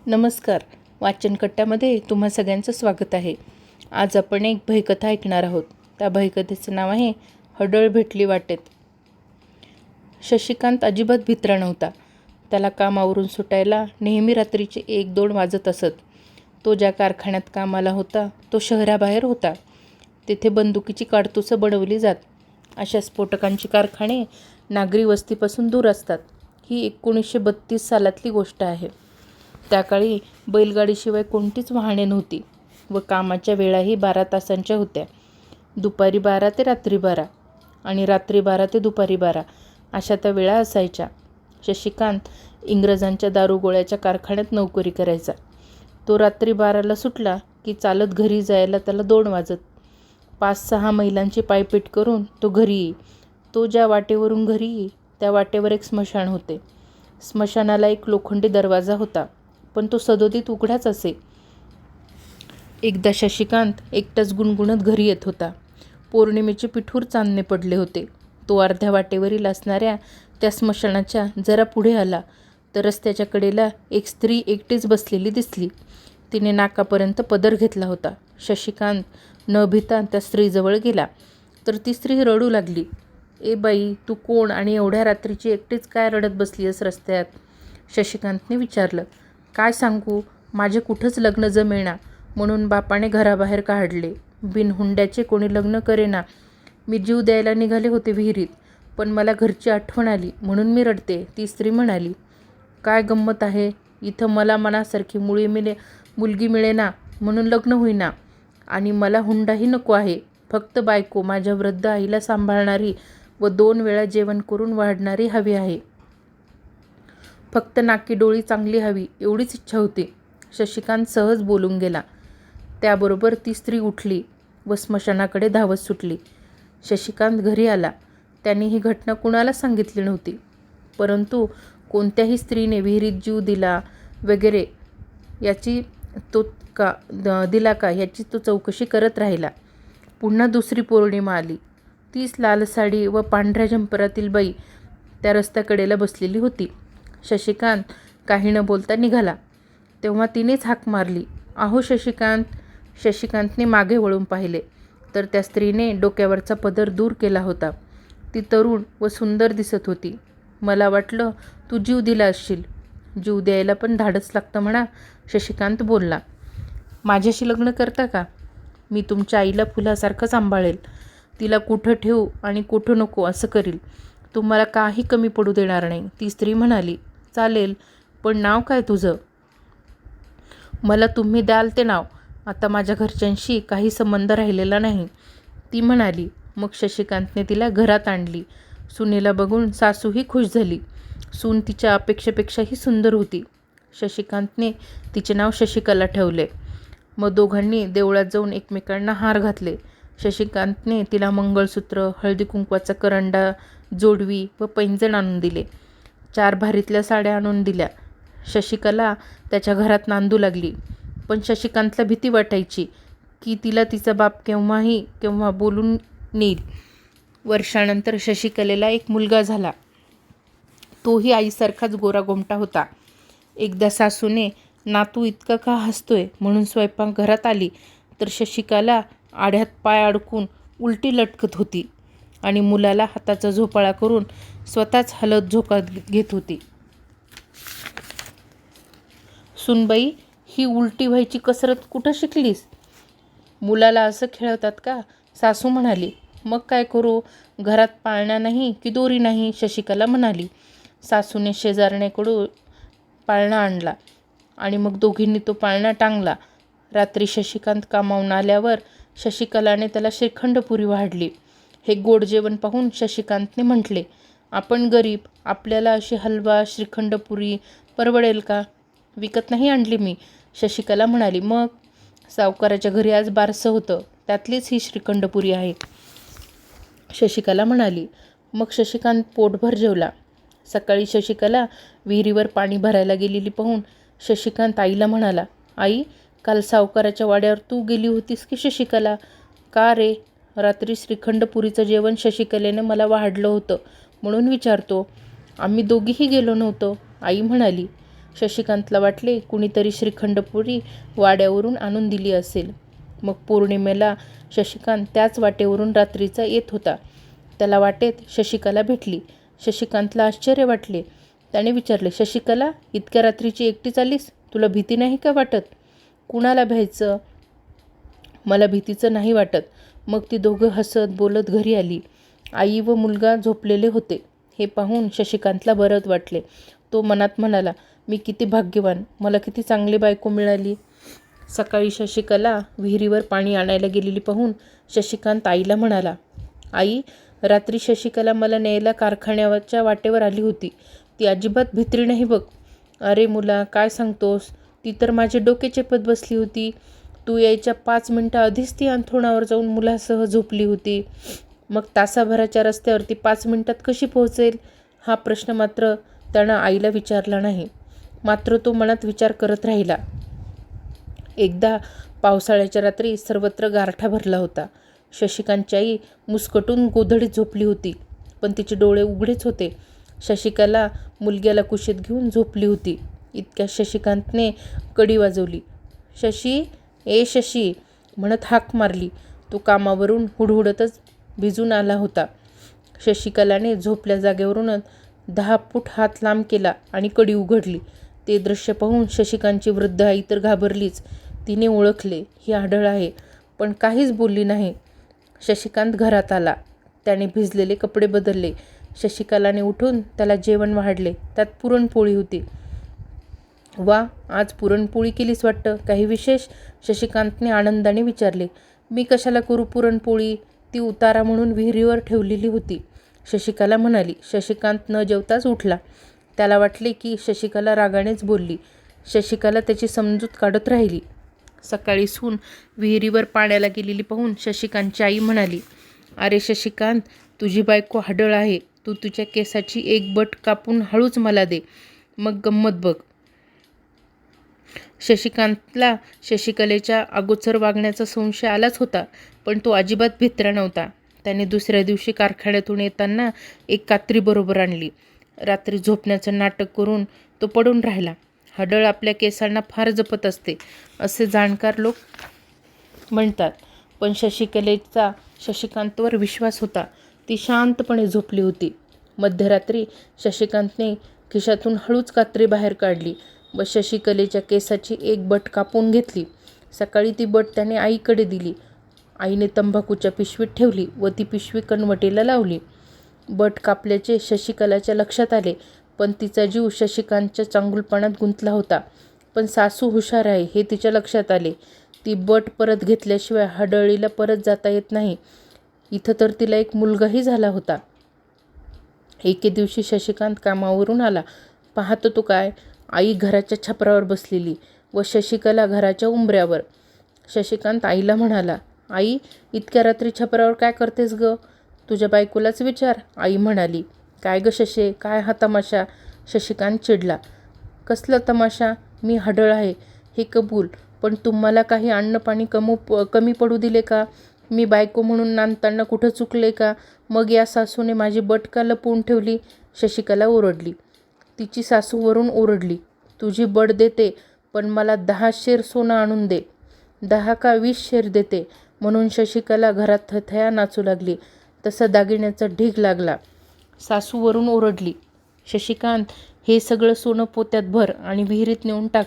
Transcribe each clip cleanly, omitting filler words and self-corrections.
नमस्कार. वाचनकट्ट्यामध्ये तुम्हा सगळ्यांचं स्वागत आहे. आज आपण एक भयकथा ऐकणार आहोत. त्या भयकथेचं नाव आहे हडळ भेटली वाटेत. शशिकांत अजिबात भित्रा नव्हता. त्याला कामावरून सुटायला नेहमी रात्रीचे 1-2 वाजत असत. तो ज्या कारखान्यात कामाला होता तो शहराबाहेर होता. तेथे बंदुकीची काडतुसं बनवली जात. अशा स्फोटकांची कारखाने नागरी वस्तीपासून दूर असतात. ही 1932 सालातली गोष्ट आहे. त्या काळी बैलगाडीशिवाय कोणतीच वाहने नव्हती व कामाच्या वेळाही 12 तासांच्या होत्या. दुपारी 12 ते रात्री 12 आणि रात्री 12 ते दुपारी 12 अशा त्या वेळा असायच्या. शशिकांत इंग्रजांच्या दारुगोळ्याच्या कारखान्यात नोकरी करायचा. तो रात्री 12ला सुटला की चालत घरी जायला त्याला 2 वाजत. 5-6 मैलांची पायपीट करून तो घरी येई. तो ज्या वाटेवरून घरी येई त्या वाटेवर एक स्मशान होते. स्मशानाला एक लोखंडी दरवाजा होता, पण तो सदोदित उघडाच असे. एकदा शशिकांत एकटाच गुणगुणत घरी येत होता. पौर्णिमेचे पिठूर चांदणे पडले होते. तो अर्ध्या वाटेवरील असणाऱ्या त्या स्मशानाच्या जरा पुढे आला तर रस्त्याच्या कडेला एक स्त्री एकटीच बसलेली दिसली. तिने नाकापर्यंत पदर घेतला होता. शशिकांत न भिता त्या स्त्रीजवळ गेला तर ती स्त्री रडू लागली. "ए बाई, तू कोण आणि एवढ्या रात्रीची एकटीच काय रडत बसली आहेस रस्त्यात?" शशिकांतने विचारलं. "काय सांगू, माझे कुठंच लग्न जमेना म्हणून बापाने घराबाहेर काढले. बिनहुंड्याचे कोणी लग्न करेना. मी जीव द्यायला निघाले होते विहिरीत, पण मला घरची आठवण आली म्हणून मी रडते." ती स्त्री म्हणाली. "काय गंमत आहे, इथं मला मनासारखी मुलगी मिळेना म्हणून लग्न होईना आणि मला हुंडाही नको आहे. फक्त बायको, माझ्या वृद्ध आईला सांभाळणारी व 2 वेळा जेवण करून वाढणारी हवी आहे. फक्त नाकी डोळी चांगली हवी, एवढीच इच्छा होती." शशिकांत सहज बोलून गेला. त्याबरोबर ती स्त्री उठली व स्मशानाकडे धावत सुटली. शशिकांत घरी आला. त्याने ही घटना कुणाला सांगितली नव्हती, परंतु कोणत्याही स्त्रीने विहिरीत जीव दिला वगैरे याची दिला का याची तो चौकशी करत राहिला. पुन्हा दुसरी पौर्णिमा आली. तीच लाल साडी व पांढऱ्या झंपरातील बाई त्या रस्त्याकडेला बसलेली होती. शशिकांत काही न बोलता निघाला तेव्हा तिनेच हाक मारली, "अहो शशिकांत." शशिकांतने मागे वळून पाहिले तर त्या स्त्रीने डोक्यावरचा पदर दूर केला होता. ती तरुण व सुंदर दिसत होती. "मला वाटलं तू जीव दिला असशील." "जीव द्यायला पण धाडस लागतं म्हणा." शशिकांत बोलला. "माझ्याशी लग्न करता का? मी तुमच्या आईला फुलासारखं सांभाळेल. तिला कुठं ठेवू आणि कुठं नको असं करील. तुम्हाला काही कमी पडू देणार नाही." ती स्त्री म्हणाली. "चालेल, पण नाव काय तुझं?" "मला तुम्ही द्याल ते नाव. आता माझ्या घरच्यांशी काही संबंध राहिलेला नाही." ती म्हणाली. मग शशिकांतने तिला घरात आणली. सुनेला बघून सासूही खुश झाली. सून तिच्या अपेक्षेपेक्षाही सुंदर होती. शशिकांतने तिचे नाव शशिकला ठेवले. मग दोघांनी देवळात जाऊन एकमेकांना हार घातले. शशिकांतने तिला मंगळसूत्र, हळदीकुंकवाचा करंडा, जोडवी व पैंजण आणून दिले. 4 भारीतल्या साड्या आणून दिल्या. शशिकला त्याच्या घरात नांदू लागली, पण शशिकांतला भीती वाटायची की तिला तिचा बाप केव्हा बोलून नेईल. वर्षानंतर शशिकलेला एक मुलगा झाला. तोही आईसारखाच गोरागोमटा होता. एकदा सासूने "नातू इतका का हसतोय" म्हणून स्वयंपाकघरात आली तर शशिकला आड्यात पाय अडकून उलटी लटकत होती आणि मुलाला हाताचा झोपाळा करून स्वतःच हलत झोका घेत होती. "सुनबाई, ही उलटी व्हायची कसरत कुठं शिकलीस? मुलाला असं खेळवतात का?" सासू म्हणाली. "मग काय करू, घरात पाळणा नाही की दोरी नाही." शशिकला म्हणाली. सासूने शेजारण्याकडून पाळणा आणला आणि मग दोघींनी तो पाळणा टांगला. रात्री शशिकांत कामावून आल्यावर शशिकलाने त्याला श्रीखंडपुरी वाढली. हे गोड जेवण पाहून शशिकांतने म्हटले, "आपण गरीब, आपल्याला अशी हलवा श्रीखंडपुरी परवडेल का? विकत नाही आणली मी." शशिकला म्हणाली. "मग?" "सावकाराच्या घरी आज बारसं होतं, त्यातलीच ही श्रीखंडपुरी आहे." शशिकला म्हणाली. मग शशिकांत पोटभर जेवला. सकाळी शशिकला विहिरीवर पाणी भरायला गेलेली पाहून शशिकांत आईला म्हणाला, "आई, काल सावकाराच्या वाड्यावर तू गेली होतीस की शशिकला?" "का रे?" "रात्री श्रीखंडपुरीचं जेवण शशिकलेने मला वाढलं होतं म्हणून विचारतो." "आम्ही दोघीही गेलो नव्हतो." आई म्हणाली. शशिकांतला वाटले कुणीतरी श्रीखंडपुरी वाड्यावरून आणून दिली असेल. मग पौर्णिमेला शशिकांत त्याच वाटेवरून रात्रीचा येत होता. त्याला वाटेत शशिकला भेटली. शशिकांतला आश्चर्य वाटले. त्याने विचारले, शशिकला, इतक्या रात्रीची एकटी चालीस? तुला भीती नाही का वाटत? कुणाला भ्यायचं? मला भीतीचं नाही वाटत. मग ती दोघं हसत बोलत घरी आली. आई व मुलगा झोपलेले होते. हे पाहून शशिकांतला बरंच वाटले. तो मनात म्हणाला, मी किती भाग्यवान, मला किती चांगली बायको मिळाली. सकाळी शशिकला विहिरीवर पाणी आणायला गेलेली पाहून शशिकांत आईला म्हणाला, आई, रात्री शशिकला मला न्यायला कारखान्याच्या वाटेवर आली होती. ती अजिबात भित्री नाही बघ. अरे मुला, काय सांगतोस? ती तर माझे डोके चेपत बसली होती. तू यायच्या 5 मिनिटं आधीच ती अंथरुणावर जाऊन मुलासह झोपली होती. मग तासाभराच्या रस्त्यावरती 5 मिनिटात कशी पोहोचेल? हा प्रश्न मात्र त्यानं आईला विचारला नाही. मात्र तो मनात विचार करत राहिला. एकदा पावसाळ्याच्या रात्री सर्वत्र गारठा भरला होता. शशिकांतची आई मुस्कटून गोधडीत झोपली होती, पण तिचे डोळे उघडेच होते. शशिकला मुलग्याला कुशीत घेऊन झोपली होती. इतक्या शशिकांतने कडी वाजवली. शशी, ए शशी म्हणत हाक मारली. तो कामावरून हुडहुडतच भिजून आला होता. शशिकलाने झोपल्या जागेवरूनच 10 फूट हात लांब केला आणि कडी उघडली. ते दृश्य पाहून शशिकांतची वृद्ध आई तर घाबरलीच. तिने ओळखले, ही आढळ आहे, पण काहीच बोलली नाही. शशिकांत घरात आला. त्याने भिजलेले कपडे बदलले. शशिकलाने उठून त्याला जेवण वाढले. त्यात पुरणपोळी होती. वा, आज पुरणपोळी केलीस वाटतं, काही विशेष? शशिकांतने आनंदाने विचारले. मी कशाला करू पुरणपोळी? ती उतारा म्हणून विहिरीवर ठेवलेली होती, शशिकला म्हणाली. शशिकांत न जेवताच उठला. त्याला वाटले की शशिकला रागानेच बोलली. शशिकला त्याची समजूत काढत राहिली. सकाळी सून विहिरीवर पाण्याला गेलेली पाहून शशिकांतची आई म्हणाली, अरे शशिकांत, तुझी बायको हाडळ आहे. तू तुझ्या केसाची एक बट कापून हळूच मला दे, मग गंमत बघ. शशिकांतला शशिकलेच्या अगोचर वागण्याचा संशय आलाच होता, पण तो अजिबात भित्रा नव्हता. त्याने दुसऱ्या दिवशी कारखान्यातून येताना एक कात्री बरोबर आणली. रात्री झोपण्याचं नाटक करून तो पडून राहिला. हडळ आपल्या केसांना फार जपत असते, असे जाणकार लोक म्हणतात. पण शशिकलेचा शशिकांतवर विश्वास होता. ती शांतपणे झोपली होती. मध्यरात्री शशिकांतने खिशातून हळूच कात्री बाहेर काढली व शशिकलेच्या केसाची एक बट कापून घेतली. सकाळी ती बट त्याने आईकडे दिली. आईने तंबाखूच्या पिशवीत ठेवली व ती पिशवी कणवटीला लावली. बट कापल्याचे शशिकलाच्या लक्षात आले, पण तिचा जीव शशिकांतच्या चांगुलपणात गुंतला होता. पण सासू हुशार आहे हे तिच्या लक्षात आले. ती बट परत घेतल्याशिवाय हडळीला परत जाता येत नाही. इथं तर तिला एक मुलगाही झाला होता. एके दिवशी शशिकांत कामावरून आला. पाहतो तो काय, आई घराच्या छपरावर बसलेली व शशिकला घराच्या उंबऱ्यावर. शशिकांत आईला म्हणाला, आई, इतक्या रात्री छपरावर काय करतेस ग? तुझ्या बायकोलाच विचार. आई म्हणाली, काय ग शशे, काय हा तमाशा? शशिकांत चिडला. कसला तमाशा? मी हडळ आहे हे कबूल, पण तुम्हाला काही अन्न पाणी कमी पडू दिले का? मी बायको म्हणून नांदताना कुठं चुकले का? मग या सासूने माझी बट का लपवून ठेवली? शशिकला ओरडली. तिची सासू वरून ओरडली, तुझी बट देते, पण मला 10 शेर सोनं आणून दे. 10 का 20 शेर देते. म्हणून शशिकला घरात थथया नाचू लागली. तसा दागिन्याचा ढीग लागला. सासू वरून ओरडली, शशिकांत, हे सगळं सोनं पोत्यात भर आणि विहिरीत नेऊन टाक.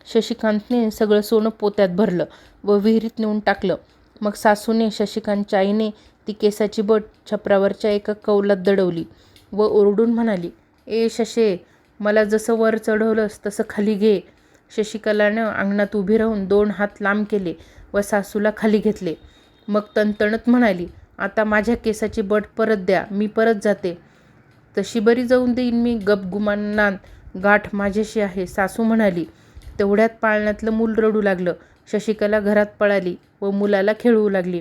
शशिकांतने सगळं सोनं पोत्यात भरलं व विहिरीत नेऊन टाकलं. मग सासूने, शशिकांतच्या आईने ती केसाची बट छपरावरच्या एका कौलात दडवली व ओरडून म्हणाली, ए शशे, मला जसं वर चढवलंस तसं खाली घे. शशिकलानं अंगणात उभी राहून 2 हात लांब केले व सासूला खाली घेतले. मग तणतणत म्हणाली, आता माझ्या केसाची बट परत द्या, मी परत जाते. तशी बरी जाऊन देईन मी, गपगुमानात गाठ माझ्याशी आहे, सासू म्हणाली. तेवढ्यात पाळण्यातलं मूल रडू लागलं. शशिकला घरात पळाली व मुलाला खेळवू लागली.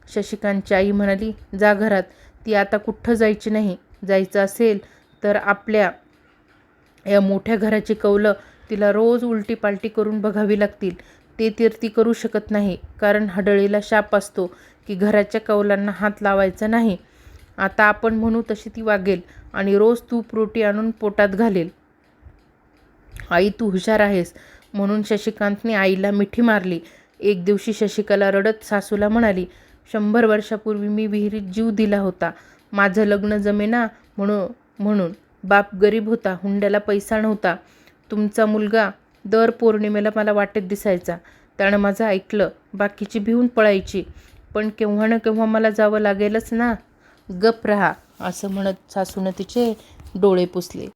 शशिकांतची आई म्हणाली, जा घरात, ती आता कुठं जायची नाही. जायचं असेल तर आपल्या या मोठ्या घराची कौलं तिला रोज उलटी पालटी करून बघावी लागतील. ते तर ती करू शकत नाही, कारण हडळीला शाप असतो की घराच्या कौलांना हात लावायचा नाही. आता आपण म्हणू तशी ती वागेल आणि रोज तूप रोटी आणून पोटात घालेल. आई तू हुशार आहेस म्हणून शशिकांतने आईला मिठी मारली. एक दिवशी शशिकला रडत सासूला म्हणाली, 100 वर्षापूर्वी मी विहिरीत जीव दिला होता. माझं लग्न जमेना म्हणून. बाप गरीब होता, हुंड्याला पैसा नव्हता. तुमचा मुलगा दर पौर्णिमेला मला वाटेत दिसायचा. त्यानं माझं ऐकलं. बाकीची भिवून पळायची. पण केव्हा ना केव्हा मला जावं लागेलच ना. गप राहा असं म्हणत सासूनं तिचे डोळे पुसले.